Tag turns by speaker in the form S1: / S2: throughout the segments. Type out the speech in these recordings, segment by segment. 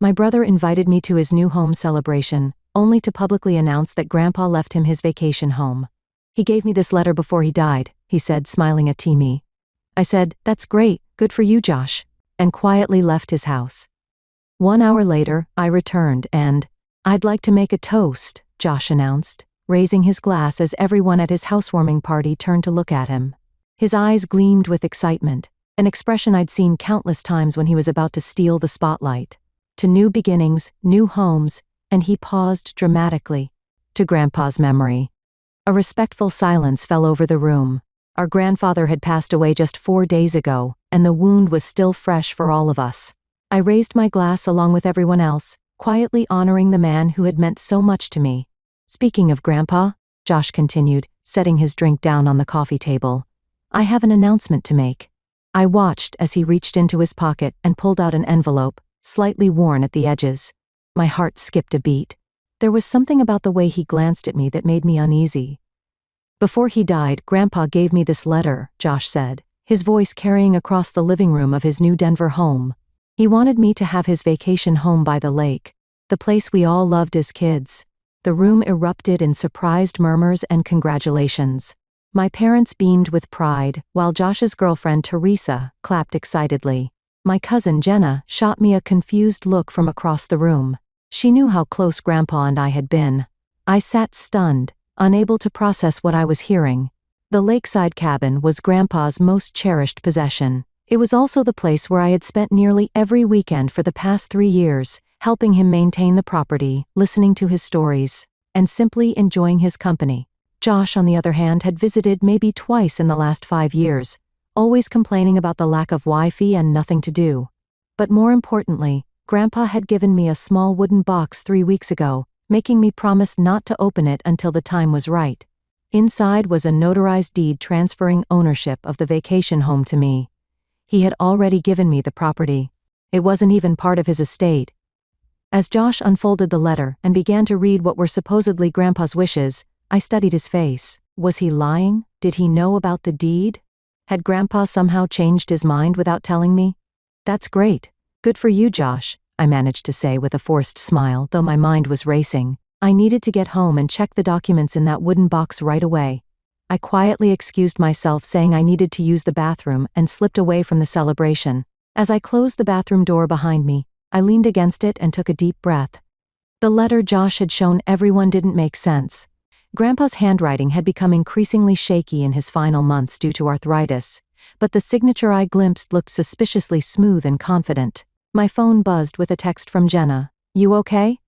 S1: My brother invited me to his new home celebration, only to publicly announce that Grandpa left him his vacation home. He gave me this letter before he died, he said, smiling at me. I said, "That's great, good for you, Josh," and quietly left his house. 1 hour later, I returned and, "I'd like to make a toast," Josh announced, raising his glass as everyone at his housewarming party turned to look at him. His eyes gleamed with excitement, an expression I'd seen countless times when he was about to steal the spotlight. To new beginnings, new homes, and he paused dramatically. To Grandpa's memory. A respectful silence fell over the room. Our grandfather had passed away just 4 days ago, and the wound was still fresh for all of us. I raised my glass along with everyone else, quietly honoring the man who had meant so much to me. "Speaking of Grandpa," Josh continued, setting his drink down on the coffee table, "I have an announcement to make." I watched as he reached into his pocket and pulled out an envelope, slightly worn at the edges. My heart skipped a beat. There was something about the way he glanced at me that made me uneasy. "Before he died, Grandpa gave me this letter," Josh said, his voice carrying across the living room of his new Denver home. "He wanted me to have his vacation home by the lake, the place we all loved as kids." The room erupted in surprised murmurs and congratulations. My parents beamed with pride, while Josh's girlfriend Teresa clapped excitedly. My cousin Jenna shot me a confused look from across the room. She knew how close Grandpa and I had been. I sat stunned, unable to process what I was hearing. The lakeside cabin was Grandpa's most cherished possession. It was also the place where I had spent nearly every weekend for the past 3 years, helping him maintain the property, listening to his stories, and simply enjoying his company. Josh, on the other hand, had visited maybe twice in the last 5 years, always complaining about the lack of Wi-Fi and nothing to do. But more importantly, Grandpa had given me a small wooden box 3 weeks ago, making me promise not to open it until the time was right. Inside was a notarized deed transferring ownership of the vacation home to me. He had already given me the property. It wasn't even part of his estate. As Josh unfolded the letter and began to read what were supposedly Grandpa's wishes, I studied his face. Was he lying? Did he know about the deed? Had Grandpa somehow changed his mind without telling me? "That's great. Good for you, Josh," I managed to say with a forced smile, though my mind was racing. I needed to get home and check the documents in that wooden box right away. I quietly excused myself, saying I needed to use the bathroom, and slipped away from the celebration. As I closed the bathroom door behind me, I leaned against it and took a deep breath. The letter Josh had shown everyone didn't make sense. Grandpa's handwriting had become increasingly shaky in his final months due to arthritis, but the signature I glimpsed looked suspiciously smooth and confident. My phone buzzed with a text from Jenna. "You okay?"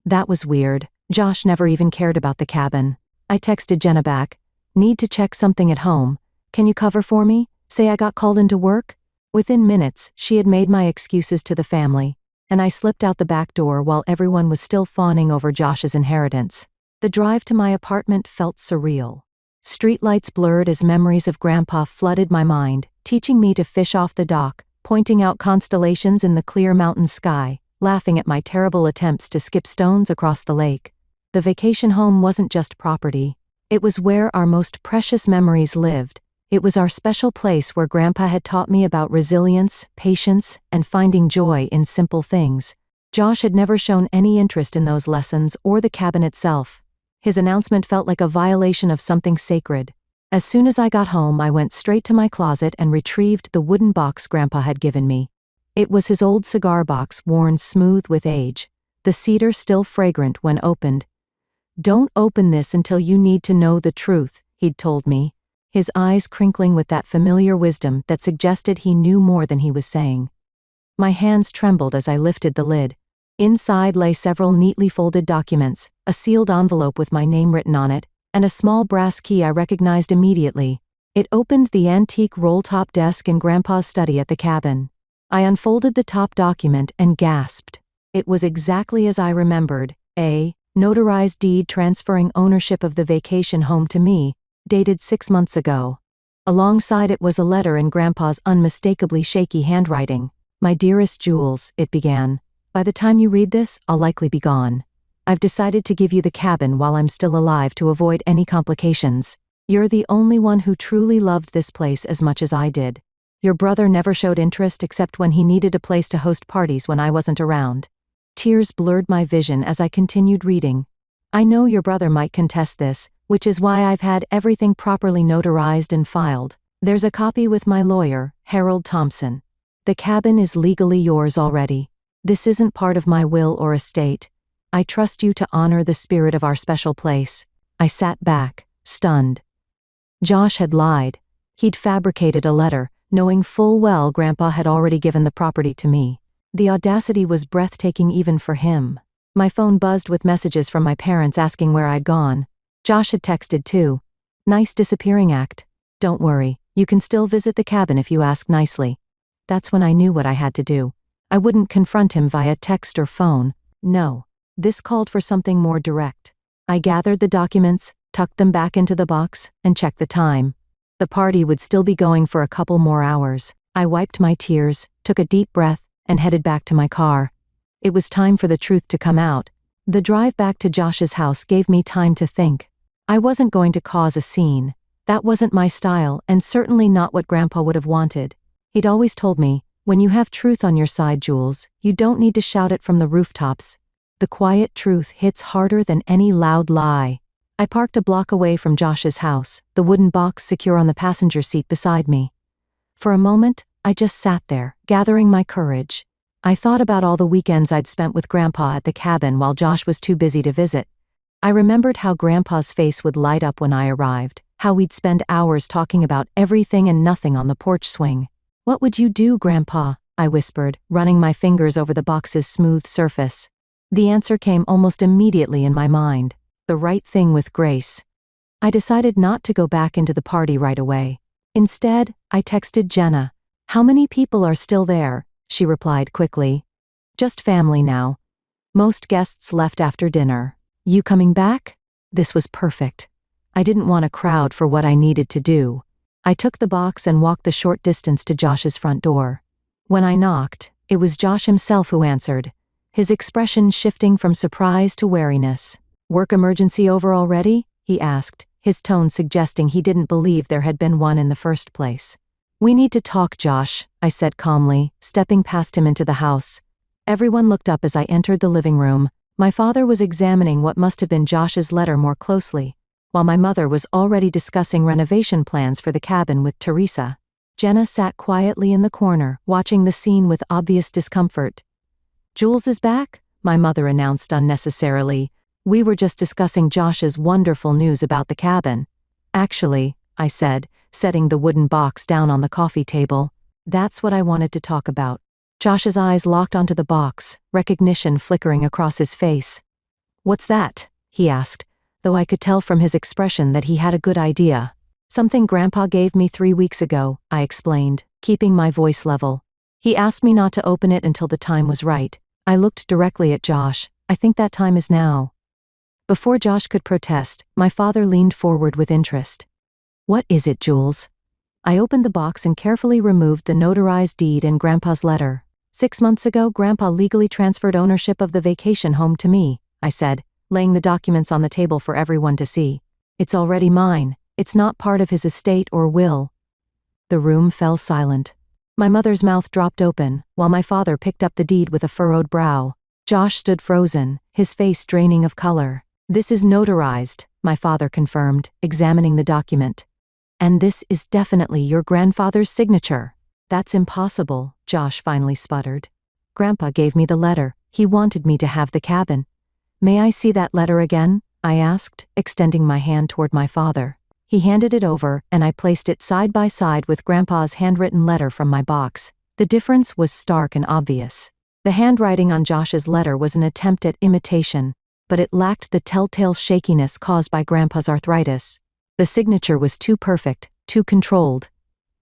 S1: That was weird. Josh never even cared about the cabin. I texted Jenna back. "Need to check something at home. Can you cover for me? Say I got called into work?" Within minutes, she had made my excuses to the family, and I slipped out the back door while everyone was still fawning over Josh's inheritance. The drive to my apartment felt surreal. Streetlights blurred as memories of Grandpa flooded my mind, teaching me to fish off the dock, pointing out constellations in the clear mountain sky, laughing at my terrible attempts to skip stones across the lake. The vacation home wasn't just property. It was where our most precious memories lived. It was our special place where Grandpa had taught me about resilience, patience, and finding joy in simple things. Josh had never shown any interest in those lessons or the cabin itself. His announcement felt like a violation of something sacred. As soon as I got home, I went straight to my closet and retrieved the wooden box Grandpa had given me. It was his old cigar box, worn smooth with age, the cedar still fragrant when opened. "Don't open this until you need to know the truth," he'd told me, his eyes crinkling with that familiar wisdom that suggested he knew more than he was saying. My hands trembled as I lifted the lid. Inside lay several neatly folded documents, a sealed envelope with my name written on it, and a small brass key I recognized immediately. It opened the antique roll-top desk in Grandpa's study at the cabin. I unfolded the top document and gasped. It was exactly as I remembered, a notarized deed transferring ownership of the vacation home to me, dated 6 months ago. Alongside it was a letter in Grandpa's unmistakably shaky handwriting. "My dearest Jules," it began. "By the time you read this, I'll likely be gone. I've decided to give you the cabin while I'm still alive to avoid any complications. You're the only one who truly loved this place as much as I did. Your brother never showed interest except when he needed a place to host parties when I wasn't around. Tears blurred my vision as I continued reading. I know your brother might contest this, which is why I've had everything properly notarized and filed. There's a copy with my lawyer, Harold Thompson. The cabin is legally yours already. This isn't part of my will or estate. I trust you to honor the spirit of our special place. I sat back, stunned. Josh had lied. He'd fabricated a letter, knowing full well Grandpa had already given the property to me. The audacity was breathtaking even for him. My phone buzzed with messages from my parents asking where I'd gone. Josh had texted too. Nice disappearing act. Don't worry, you can still visit the cabin if you ask nicely. That's when I knew what I had to do. I wouldn't confront him via text or phone. No. This called for something more direct. I gathered the documents, tucked them back into the box, and checked the time. The party would still be going for a couple more hours. I wiped my tears, took a deep breath, and headed back to my car. It was time for the truth to come out. The drive back to Josh's house gave me time to think. I wasn't going to cause a scene. That wasn't my style, and certainly not what Grandpa would have wanted. He'd always told me, when you have truth on your side, Jules, you don't need to shout it from the rooftops. The quiet truth hits harder than any loud lie. I parked a block away from Josh's house, the wooden box secure on the passenger seat beside me. For a moment, I just sat there, gathering my courage. I thought about all the weekends I'd spent with Grandpa at the cabin while Josh was too busy to visit. I remembered how Grandpa's face would light up when I arrived, how we'd spend hours talking about everything and nothing on the porch swing. "What would you do, Grandpa?" I whispered, running my fingers over the box's smooth surface. The answer came almost immediately in my mind. The right thing with Grace. I decided not to go back into the party right away. Instead, I texted Jenna. "How many people are still there?" She replied quickly. "Just family now. Most guests left after dinner. You coming back?" This was perfect. I didn't want a crowd for what I needed to do. I took the box and walked the short distance to Josh's front door. When I knocked, it was Josh himself who answered, his expression shifting from surprise to wariness. "Work emergency over already?" he asked, his tone suggesting he didn't believe there had been one in the first place. "We need to talk, Josh," I said calmly, stepping past him into the house. Everyone looked up as I entered the living room. My father was examining what must have been Josh's letter more closely, while my mother was already discussing renovation plans for the cabin with Teresa. Jenna sat quietly in the corner, watching the scene with obvious discomfort. "Jules is back?" my mother announced unnecessarily. "We were just discussing Josh's wonderful news about the cabin." "Actually," I said, setting the wooden box down on the coffee table, "that's what I wanted to talk about." Josh's eyes locked onto the box, recognition flickering across his face. "What's that?" he asked, though I could tell from his expression that he had a good idea. "Something Grandpa gave me 3 weeks ago," I explained, keeping my voice level. "He asked me not to open it until the time was right." I looked directly at Josh. "I think that time is now." Before Josh could protest, my father leaned forward with interest. "What is it, Jules?" I opened the box and carefully removed the notarized deed and Grandpa's letter. 6 months ago, Grandpa legally transferred ownership of the vacation home to me, I said, laying the documents on the table for everyone to see. "It's already mine. It's not part of his estate or will." The room fell silent. My mother's mouth dropped open, while my father picked up the deed with a furrowed brow. Josh stood frozen, his face draining of color. "This is notarized," my father confirmed, examining the document. "And this is definitely your grandfather's signature." "That's impossible," Josh finally sputtered. "Grandpa gave me the letter. He wanted me to have the cabin." "May I see that letter again?" I asked, extending my hand toward my father. He handed it over, and I placed it side by side with Grandpa's handwritten letter from my box. The difference was stark and obvious. The handwriting on Josh's letter was an attempt at imitation, but it lacked the telltale shakiness caused by Grandpa's arthritis. The signature was too perfect, too controlled.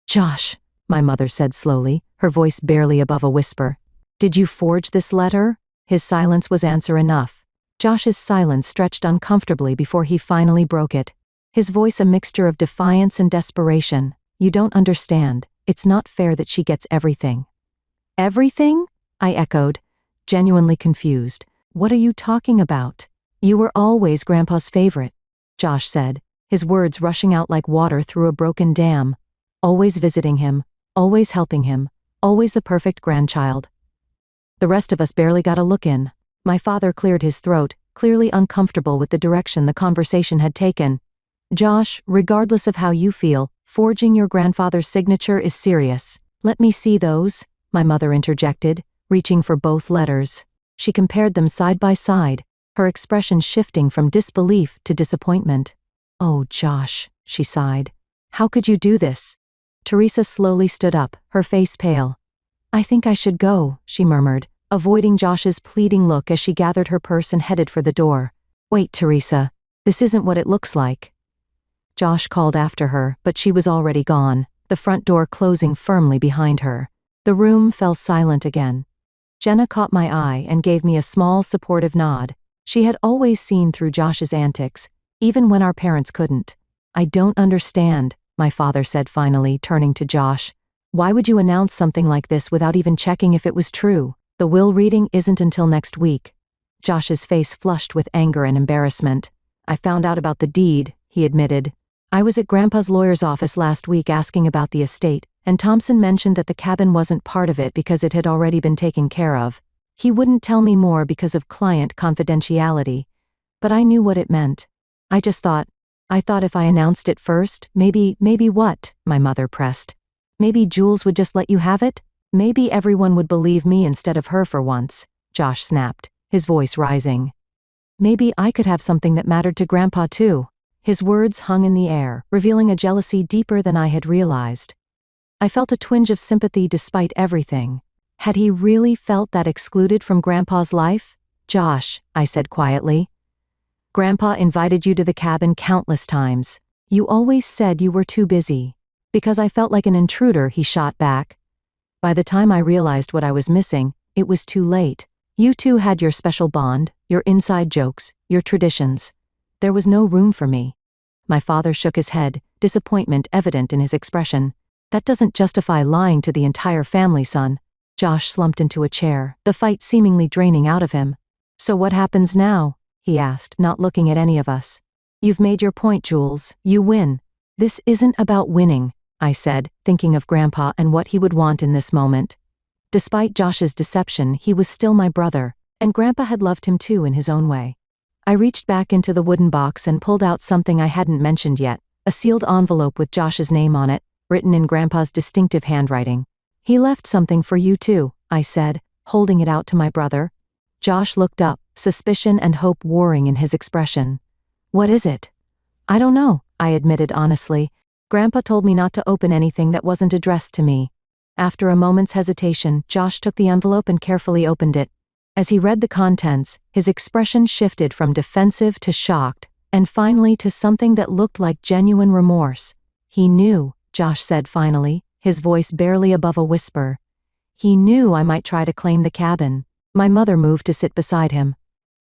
S1: "Josh," my mother said slowly, her voice barely above a whisper. "Did you forge this letter?" His silence was answer enough. Josh's silence stretched uncomfortably before he finally broke it. His voice a mixture of defiance and desperation. "You don't understand. It's not fair that she gets everything." "Everything?" I echoed, genuinely confused. "What are you talking about?" "You were always Grandpa's favorite," Josh said, his words rushing out like water through a broken dam. "Always visiting him, always helping him, always the perfect grandchild." The rest of us barely got a look in. My father cleared his throat, clearly uncomfortable with the direction the conversation had taken. Josh, regardless of how you feel, forging your grandfather's signature is serious. Let me see those, my mother interjected, reaching for both letters. She compared them side by side, her expression shifting from disbelief to disappointment. Oh, Josh, she sighed. How could you do this? Teresa slowly stood up, her face pale. I think I should go, she murmured, avoiding Josh's pleading look as she gathered her purse and headed for the door. Wait, Teresa. This isn't what it looks like. Josh called after her, but she was already gone, the front door closing firmly behind her. The room fell silent again. Jenna caught my eye and gave me a small, supportive nod. She had always seen through Josh's antics, even when our parents couldn't. I don't understand, my father said finally, turning to Josh. Why would you announce something like this without even checking if it was true? The will reading isn't until next week. Josh's face flushed with anger and embarrassment. I found out about the deed, he admitted. I was at Grandpa's lawyer's office last week asking about the estate, and Thompson mentioned that the cabin wasn't part of it because it had already been taken care of. He wouldn't tell me more because of client confidentiality, but I knew what it meant. I thought if I announced it first, maybe what? My mother pressed. Maybe Jules would just let you have it? Maybe everyone would believe me instead of her for once, Josh snapped, his voice rising. Maybe I could have something that mattered to Grandpa too. His words hung in the air, revealing a jealousy deeper than I had realized. I felt a twinge of sympathy despite everything. Had he really felt that excluded from Grandpa's life? Josh, I said quietly. Grandpa invited you to the cabin countless times. You always said you were too busy. Because I felt like an intruder, he shot back. By the time I realized what I was missing, it was too late. You two had your special bond, your inside jokes, your traditions. There was no room for me. My father shook his head, disappointment evident in his expression. That doesn't justify lying to the entire family, son. Josh slumped into a chair, the fight seemingly draining out of him. So what happens now? He asked, not looking at any of us. You've made your point, Jules. You win. This isn't about winning, I said, thinking of Grandpa and what he would want in this moment. Despite Josh's deception, he was still my brother, and Grandpa had loved him too in his own way. I reached back into the wooden box and pulled out something I hadn't mentioned yet, a sealed envelope with Josh's name on it, written in Grandpa's distinctive handwriting. He left something for you too, I said, holding it out to my brother. Josh looked up, suspicion and hope warring in his expression. What is it? I don't know, I admitted honestly. Grandpa told me not to open anything that wasn't addressed to me. After a moment's hesitation, Josh took the envelope and carefully opened it. As he read the contents, his expression shifted from defensive to shocked, and finally to something that looked like genuine remorse. He knew, Josh said finally, his voice barely above a whisper. He knew I might try to claim the cabin. My mother moved to sit beside him.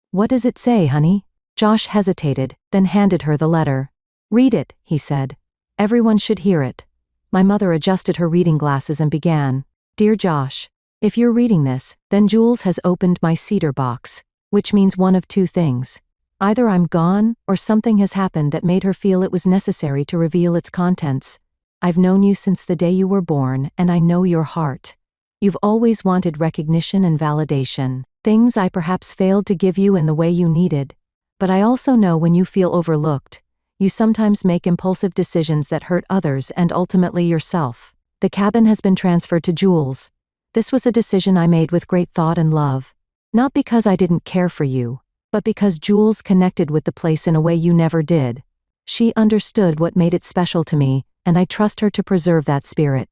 S1: What does it say, honey? Josh hesitated, then handed her the letter. Read it, he said. Everyone should hear it. My mother adjusted her reading glasses and began. Dear Josh, if you're reading this, then Jules has opened my cedar box, which means one of two things. Either I'm gone, or something has happened that made her feel it was necessary to reveal its contents. I've known you since the day you were born, and I know your heart. You've always wanted recognition and validation, things I perhaps failed to give you in the way you needed. But I also know when you feel overlooked, you sometimes make impulsive decisions that hurt others and ultimately yourself. The cabin has been transferred to Jules. This was a decision I made with great thought and love. Not because I didn't care for you, but because Jules connected with the place in a way you never did. She understood what made it special to me, and I trust her to preserve that spirit.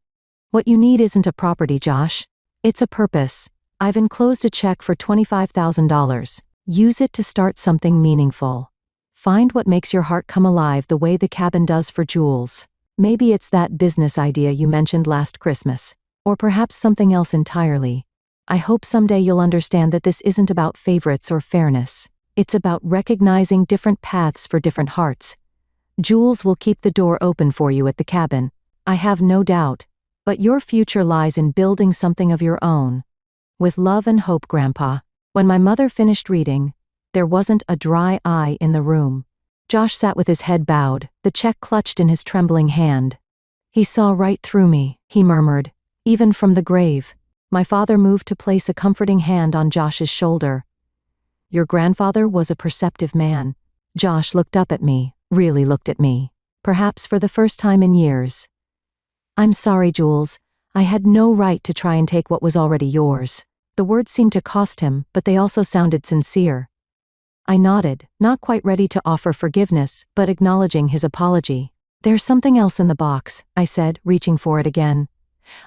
S1: What you need isn't a property, Josh. It's a purpose. I've enclosed a check for $25,000. Use it to start something meaningful. Find what makes your heart come alive the way the cabin does for Jules. Maybe it's that business idea you mentioned last Christmas, or perhaps something else entirely. I hope someday you'll understand that this isn't about favorites or fairness. It's about recognizing different paths for different hearts. Jules will keep the door open for you at the cabin, I have no doubt, but your future lies in building something of your own. With love and hope, Grandpa. When my mother finished reading, there wasn't a dry eye in the room. Josh sat with his head bowed, the check clutched in his trembling hand. He saw right through me, he murmured, even from the grave. My father moved to place a comforting hand on Josh's shoulder. Your grandfather was a perceptive man. Josh looked up at me, really looked at me, perhaps for the first time in years. I'm sorry, Jules. I had no right to try and take what was already yours. The words seemed to cost him, but they also sounded sincere. I nodded, not quite ready to offer forgiveness, but acknowledging his apology. There's something else in the box, I said, reaching for it again.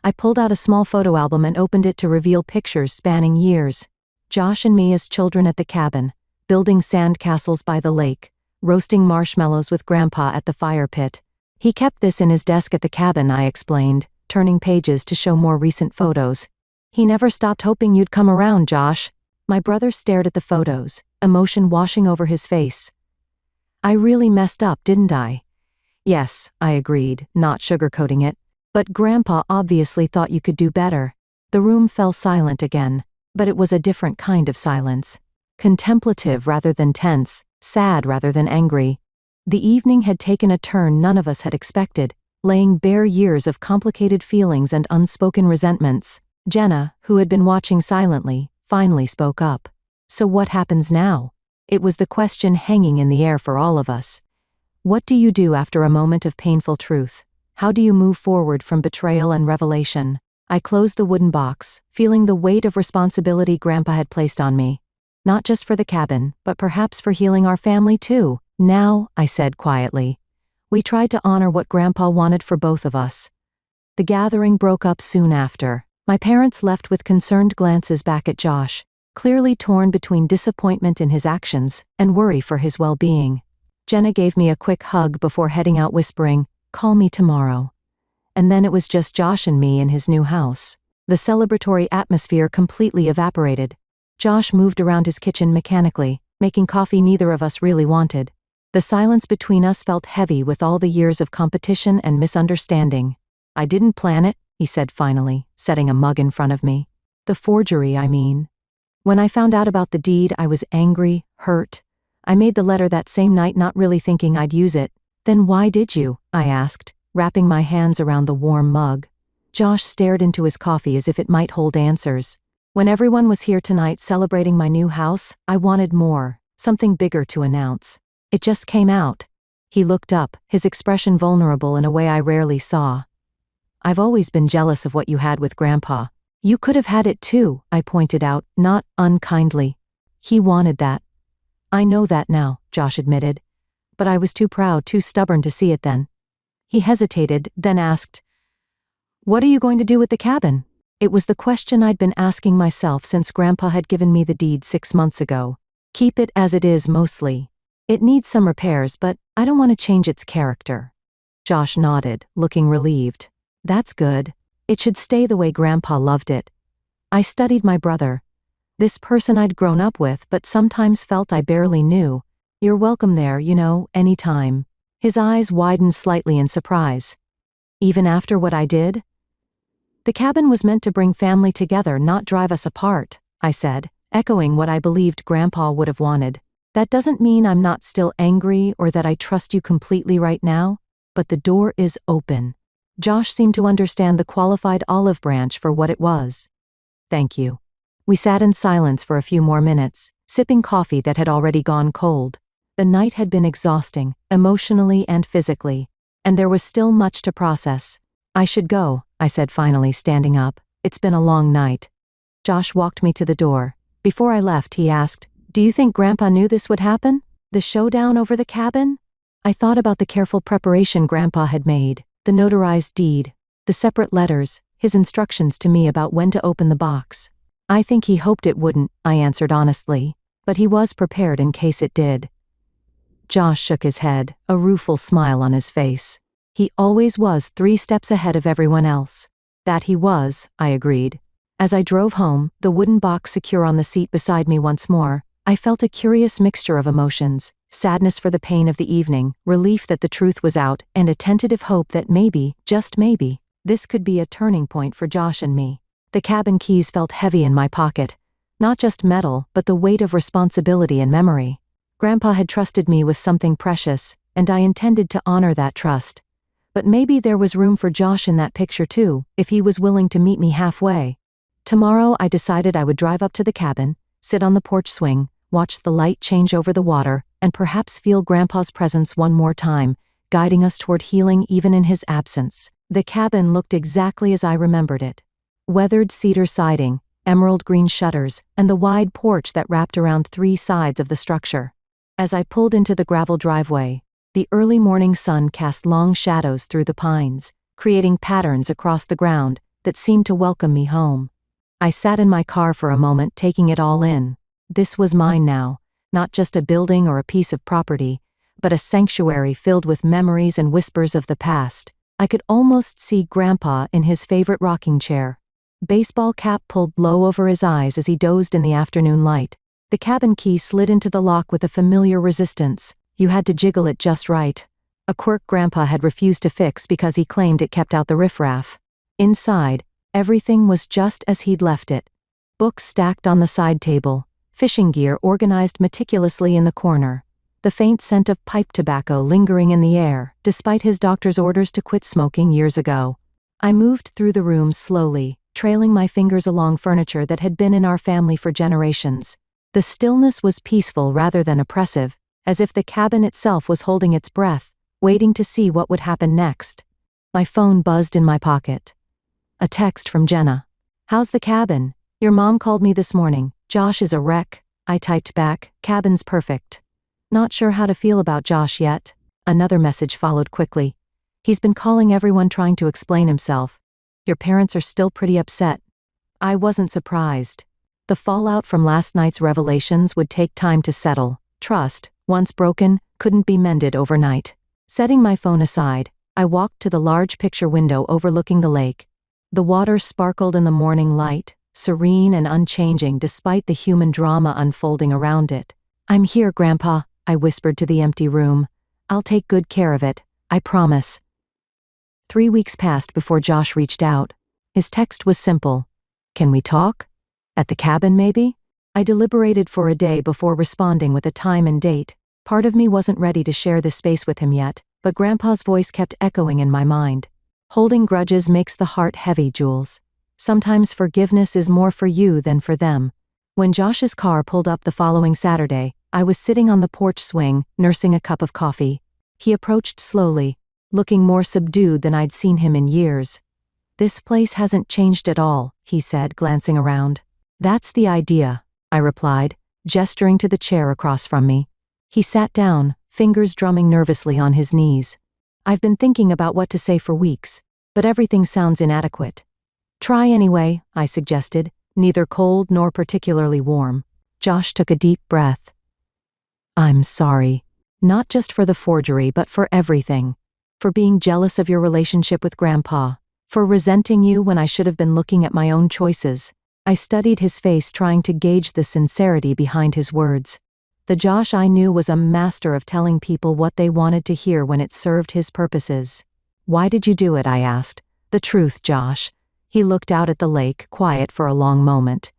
S1: I pulled out a small photo album and opened it to reveal pictures spanning years. Josh and me as children at the cabin, building sand castles by the lake, roasting marshmallows with Grandpa at the fire pit. He kept this in his desk at the cabin, I explained, turning pages to show more recent photos. He never stopped hoping you'd come around, Josh. My brother stared at the photos, emotion washing over his face. I really messed up, didn't I? Yes, I agreed, not sugarcoating it. But Grandpa obviously thought you could do better. The room fell silent again, but it was a different kind of silence. Contemplative rather than tense, sad rather than angry. The evening had taken a turn none of us had expected, laying bare years of complicated feelings and unspoken resentments. Jenna, who had been watching silently, finally spoke up. So what happens now? It was the question hanging in the air for all of us. What do you do after a moment of painful truth? How do you move forward from betrayal and revelation? I closed the wooden box, feeling the weight of responsibility Grandpa had placed on me. Not just for the cabin, but perhaps for healing our family too. Now, I said quietly. We tried to honor what Grandpa wanted for both of us. The gathering broke up soon after. My parents left with concerned glances back at Josh, clearly torn between disappointment in his actions and worry for his well-being. Jenna gave me a quick hug before heading out, whispering, "Call me tomorrow." And then it was just Josh and me in his new house. The celebratory atmosphere completely evaporated. Josh moved around his kitchen mechanically, making coffee neither of us really wanted. The silence between us felt heavy with all the years of competition and misunderstanding. "I didn't plan it," he said finally, setting a mug in front of me. "The forgery, I mean. When I found out about the deed, I was angry, hurt. I made the letter that same night, not really thinking I'd use it." "Then why did you?" I asked, wrapping my hands around the warm mug. Josh stared into his coffee as if it might hold answers. "When everyone was here tonight celebrating my new house, I wanted more, something bigger to announce. It just came out." He looked up, his expression vulnerable in a way I rarely saw. "I've always been jealous of what you had with Grandpa." "You could have had it too," I pointed out, not unkindly. "He wanted that." "I know that now," Josh admitted. "But I was too proud, too stubborn to see it then." He hesitated, then asked, "What are you going to do with the cabin?" It was the question I'd been asking myself since Grandpa had given me the deed 6 months ago. "Keep it as it is mostly. It needs some repairs, but I don't want to change its character." Josh nodded, looking relieved. "That's good. It should stay the way Grandpa loved it." I studied my brother. This person I'd grown up with but sometimes felt I barely knew. "You're welcome there, anytime." His eyes widened slightly in surprise. "Even after what I did?" "The cabin was meant to bring family together, not drive us apart," I said, echoing what I believed Grandpa would have wanted. "That doesn't mean I'm not still angry or that I trust you completely right now, but the door is open." Josh seemed to understand the qualified olive branch for what it was. "Thank you." We sat in silence for a few more minutes, sipping coffee that had already gone cold. The night had been exhausting, emotionally and physically, and there was still much to process. "I should go," I said finally, standing up. "It's been a long night." Josh walked me to the door. Before I left, he asked, "Do you think Grandpa knew this would happen? The showdown over the cabin?" I thought about the careful preparation Grandpa had made, the notarized deed, the separate letters, his instructions to me about when to open the box. "I think he hoped it wouldn't," I answered honestly, "but he was prepared in case it did." Josh shook his head, a rueful smile on his face. "He always was 3 steps ahead of everyone else." "That he was," I agreed. As I drove home, the wooden box secure on the seat beside me once more, I felt a curious mixture of emotions: sadness for the pain of the evening, relief that the truth was out, and a tentative hope that maybe, just maybe, this could be a turning point for Josh and me. The cabin keys felt heavy in my pocket. Not just metal, but the weight of responsibility and memory. Grandpa had trusted me with something precious, and I intended to honor that trust. But maybe there was room for Josh in that picture too, if he was willing to meet me halfway. Tomorrow I decided I would drive up to the cabin, sit on the porch swing, watch the light change over the water, and perhaps feel Grandpa's presence one more time, guiding us toward healing even in his absence. The cabin looked exactly as I remembered it. Weathered cedar siding, emerald green shutters, and the wide porch that wrapped around 3 sides of the structure. As I pulled into the gravel driveway, the early morning sun cast long shadows through the pines, creating patterns across the ground that seemed to welcome me home. I sat in my car for a moment, taking it all in. This was mine now, not just a building or a piece of property, but a sanctuary filled with memories and whispers of the past. I could almost see Grandpa in his favorite rocking chair, baseball cap pulled low over his eyes as he dozed in the afternoon light. The cabin key slid into the lock with a familiar resistance. You had to jiggle it just right. A quirk Grandpa had refused to fix because he claimed it kept out the riffraff. Inside, everything was just as he'd left it. Books stacked on the side table, fishing gear organized meticulously in the corner, the faint scent of pipe tobacco lingering in the air, despite his doctor's orders to quit smoking years ago. I moved through the room slowly, trailing my fingers along furniture that had been in our family for generations. The stillness was peaceful rather than oppressive, as if the cabin itself was holding its breath, waiting to see what would happen next. My phone buzzed in my pocket. A text from Jenna. "How's the cabin? Your mom called me this morning. Josh is a wreck." I typed back, "Cabin's perfect. Not sure how to feel about Josh yet." Another message followed quickly. "He's been calling everyone trying to explain himself. Your parents are still pretty upset." I wasn't surprised. The fallout from last night's revelations would take time to settle. Trust, once broken, couldn't be mended overnight. Setting my phone aside, I walked to the large picture window overlooking the lake. The water sparkled in the morning light, serene and unchanging despite the human drama unfolding around it. "I'm here, Grandpa," I whispered to the empty room. "I'll take good care of it, I promise." 3 weeks passed before Josh reached out. His text was simple. "Can we talk? At the cabin, maybe?" I deliberated for a day before responding with a time and date. Part of me wasn't ready to share this space with him yet, but Grandpa's voice kept echoing in my mind. "Holding grudges makes the heart heavy, Jules. Sometimes forgiveness is more for you than for them." When Josh's car pulled up the following Saturday, I was sitting on the porch swing, nursing a cup of coffee. He approached slowly, looking more subdued than I'd seen him in years. "This place hasn't changed at all," he said, glancing around. "That's the idea," I replied, gesturing to the chair across from me. He sat down, fingers drumming nervously on his knees. "I've been thinking about what to say for weeks, but everything sounds inadequate." "Try anyway," I suggested, neither cold nor particularly warm. Josh took a deep breath. "I'm sorry. Not just for the forgery, but for everything. For being jealous of your relationship with Grandpa. For resenting you when I should have been looking at my own choices." I studied his face, trying to gauge the sincerity behind his words. The Josh I knew was a master of telling people what they wanted to hear when it served his purposes. "Why did you do it?" I asked. "The truth, Josh." He looked out at the lake, quiet for a long moment.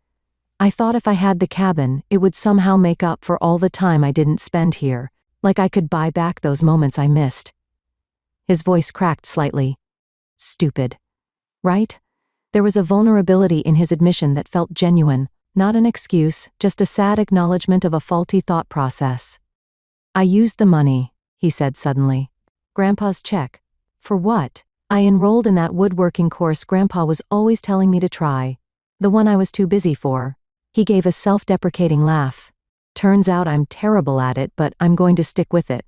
S1: "I thought if I had the cabin, it would somehow make up for all the time I didn't spend here, like I could buy back those moments I missed." His voice cracked slightly. "Stupid. Right?" There was a vulnerability in his admission that felt genuine, not an excuse, just a sad acknowledgement of a faulty thought process. "I used the money," he said suddenly. "Grandpa's check. For what?" "I enrolled in that woodworking course Grandpa was always telling me to try. The one I was too busy for." He gave a self-deprecating laugh. "Turns out I'm terrible at it, but I'm going to stick with it."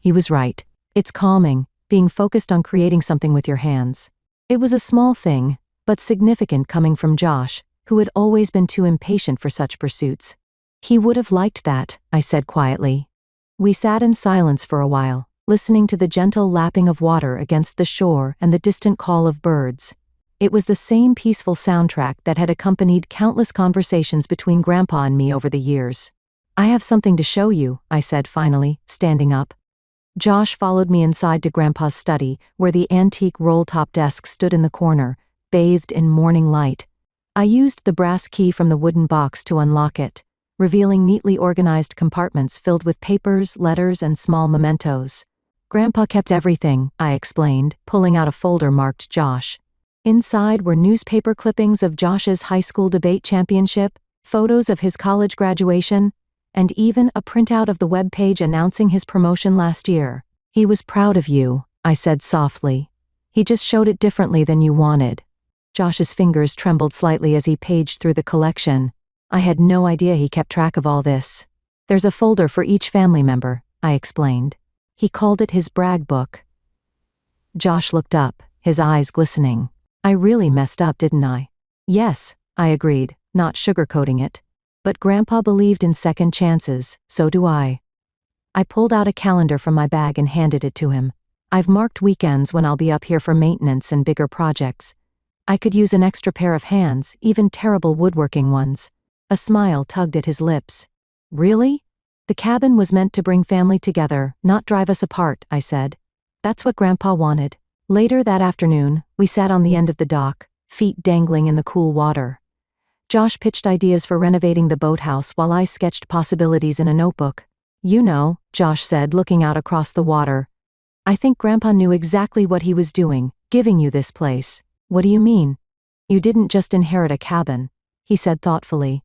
S1: He was right. It's calming, being focused on creating something with your hands. It was a small thing, but significant coming from Josh, who had always been too impatient for such pursuits. "He would have liked that," I said quietly. We sat in silence for a while, listening to the gentle lapping of water against the shore and the distant call of birds. It was the same peaceful soundtrack that had accompanied countless conversations between Grandpa and me over the years. "I have something to show you," I said finally, standing up. Josh followed me inside to Grandpa's study, where the antique roll-top desk stood in the corner, bathed in morning light. I used the brass key from the wooden box to unlock it, revealing neatly organized compartments filled with papers, letters, and small mementos. "Grandpa kept everything," I explained, pulling out a folder marked Josh. Inside were newspaper clippings of Josh's high school debate championship, photos of his college graduation, and even a printout of the web page announcing his promotion last year. He was proud of you, I said softly. He just showed it differently than you wanted. Josh's fingers trembled slightly as he paged through the collection. I had no idea he kept track of all this. There's a folder for each family member, I explained. He called it his brag book. Josh looked up, his eyes glistening. I really messed up, didn't I? Yes, I agreed, not sugarcoating it. But Grandpa believed in second chances, so do I. I pulled out a calendar from my bag and handed it to him. I've marked weekends when I'll be up here for maintenance and bigger projects. I could use an extra pair of hands, even terrible woodworking ones. A smile tugged at his lips. Really? The cabin was meant to bring family together, not drive us apart, I said. That's what Grandpa wanted. Later that afternoon, we sat on the end of the dock, feet dangling in the cool water. Josh pitched ideas for renovating the boathouse while I sketched possibilities in a notebook. You know, Josh said, looking out across the water. I think Grandpa knew exactly what he was doing, giving you this place. What do you mean? You didn't just inherit a cabin, he said thoughtfully.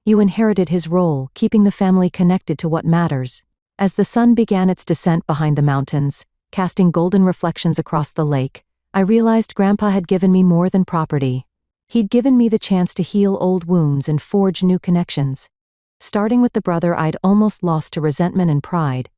S1: You inherited his role, keeping the family connected to what matters. As the sun began its descent behind the mountains, casting golden reflections across the lake, I realized Grandpa had given me more than property. He'd given me the chance to heal old wounds and forge new connections. Starting with the brother I'd almost lost to resentment and pride,